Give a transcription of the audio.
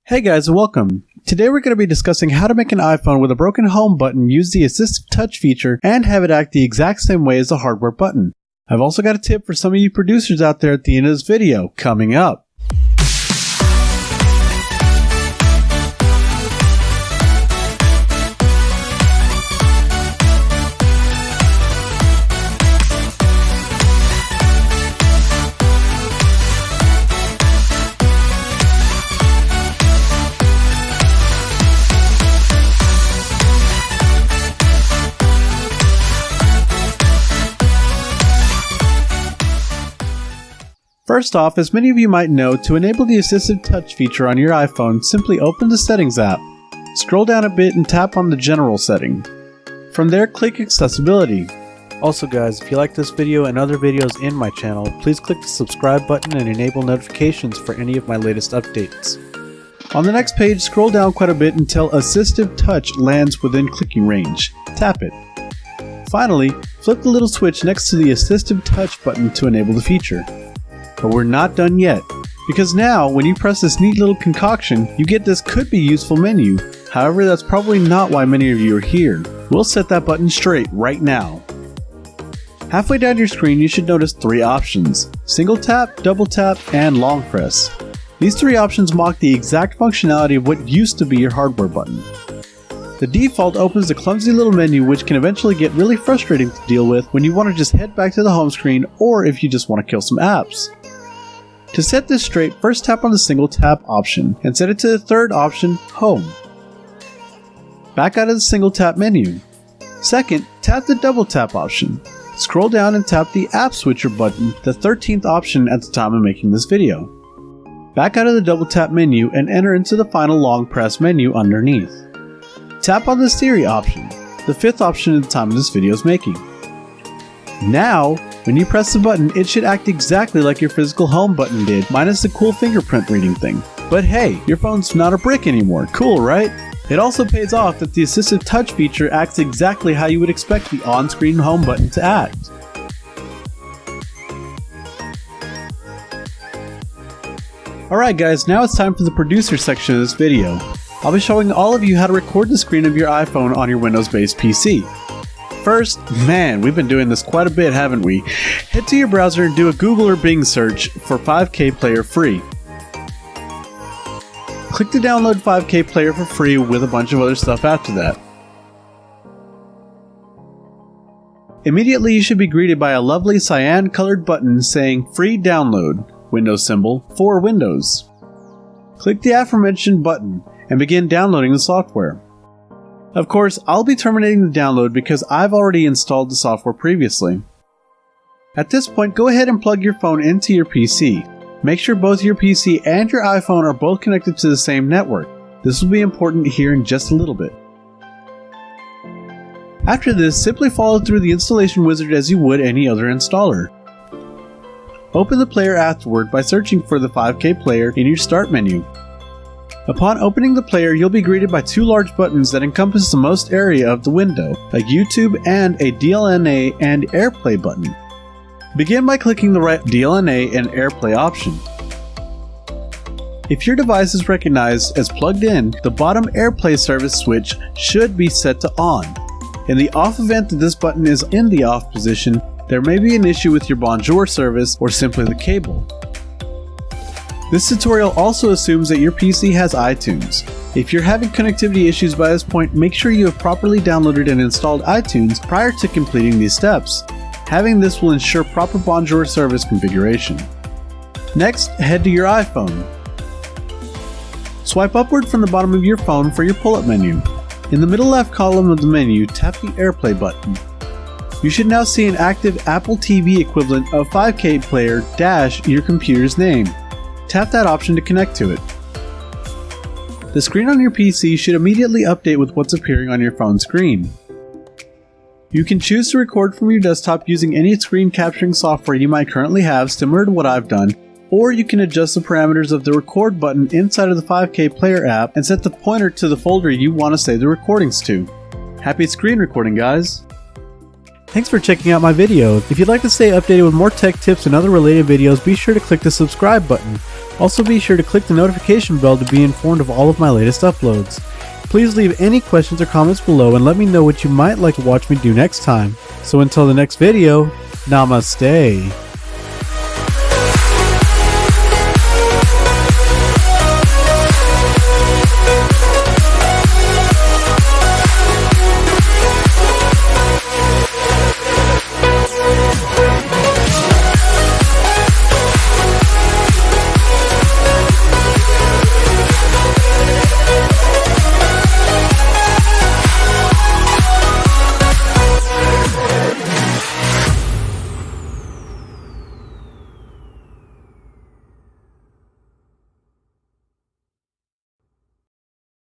Hey guys, welcome. Today we're going to be discussing how to make an iPhone with a broken home button use the AssistiveTouch feature and have it act the exact same way as the hardware button. I've also got a tip for some of you producers out there at the end of this video, coming up. First off, as many of you might know, to enable the AssistiveTouch feature on your iPhone, simply open the Settings app. Scroll down a bit and tap on the General setting. From there, click Accessibility. Also guys, if you like this video and other videos in my channel, please click the subscribe button and enable notifications for any of my latest updates. On the next page, scroll down quite a bit until AssistiveTouch lands within clicking range. Tap it. Finally, flip the little switch next to the AssistiveTouch button to enable the feature. But we're not done yet, because now when you press this neat little concoction, you get this could be useful menu. However, that's probably not why many of you are here. We'll set that button straight right now. Halfway down your screen you should notice three options: single tap, double tap, and long press. These three options mock the exact functionality of what used to be your hardware button. The default opens the clumsy little menu, which can eventually get really frustrating to deal with when you want to just head back to the home screen or if you just want to kill some apps. To set this straight, first tap on the single tap option and set it to the third option, Home. Back out of the single tap menu. Second, tap the double tap option. Scroll down and tap the App Switcher button, the 13th option at the time of making this video. Back out of the double tap menu and enter into the final long press menu underneath. Tap on the Siri option, the 5th option at the time of this video's making. Now, when you press the button, it should act exactly like your physical home button did, minus the cool fingerprint reading thing. But hey, your phone's not a brick anymore, cool right? It also pays off that the AssistiveTouch feature acts exactly how you would expect the on-screen home button to act. Alright guys, now it's time for the producer section of this video. I'll be showing all of you how to record the screen of your iPhone on your Windows-based PC. First, man, we've been doing this quite a bit, haven't we? Head to your browser and do a Google or Bing search for 5K Player free. Click to download 5K Player for free with a bunch of other stuff after that. Immediately you should be greeted by a lovely cyan colored button saying Free Download, Windows symbol, for Windows. Click the aforementioned button and begin downloading the software. Of course, I'll be terminating the download because I've already installed the software previously. At this point, go ahead and plug your phone into your PC. Make sure both your PC and your iPhone are both connected to the same network. This will be important here in just a little bit. After this, simply follow through the installation wizard as you would any other installer. Open the player afterward by searching for the 5K Player in your Start menu. Upon opening the player, you'll be greeted by two large buttons that encompass the most area of the window, a YouTube and a DLNA and AirPlay button. Begin by clicking the right DLNA and AirPlay option. If your device is recognized as plugged in, the bottom AirPlay service switch should be set to on. In the off event that this button is in the off position, there may be an issue with your Bonjour service or simply the cable. This tutorial also assumes that your PC has iTunes. If you're having connectivity issues by this point, make sure you have properly downloaded and installed iTunes prior to completing these steps. Having this will ensure proper Bonjour service configuration. Next, head to your iPhone. Swipe upward from the bottom of your phone for your pull-up menu. In the middle left column of the menu, tap the AirPlay button. You should now see an active Apple TV equivalent of 5K Player - your computer's name. Tap that option to connect to it. The screen on your PC should immediately update with what's appearing on your phone screen. You can choose to record from your desktop using any screen capturing software you might currently have, similar to what I've done, or you can adjust the parameters of the record button inside of the 5K Player app and set the pointer to the folder you want to save the recordings to. Happy screen recording, guys! Thanks for checking out my video. If you'd like to stay updated with more tech tips and other related videos, be sure to click the subscribe button. Also be sure to click the notification bell to be informed of all of my latest uploads. Please leave any questions or comments below and let me know what you might like to watch me do next time. So until the next video, namaste.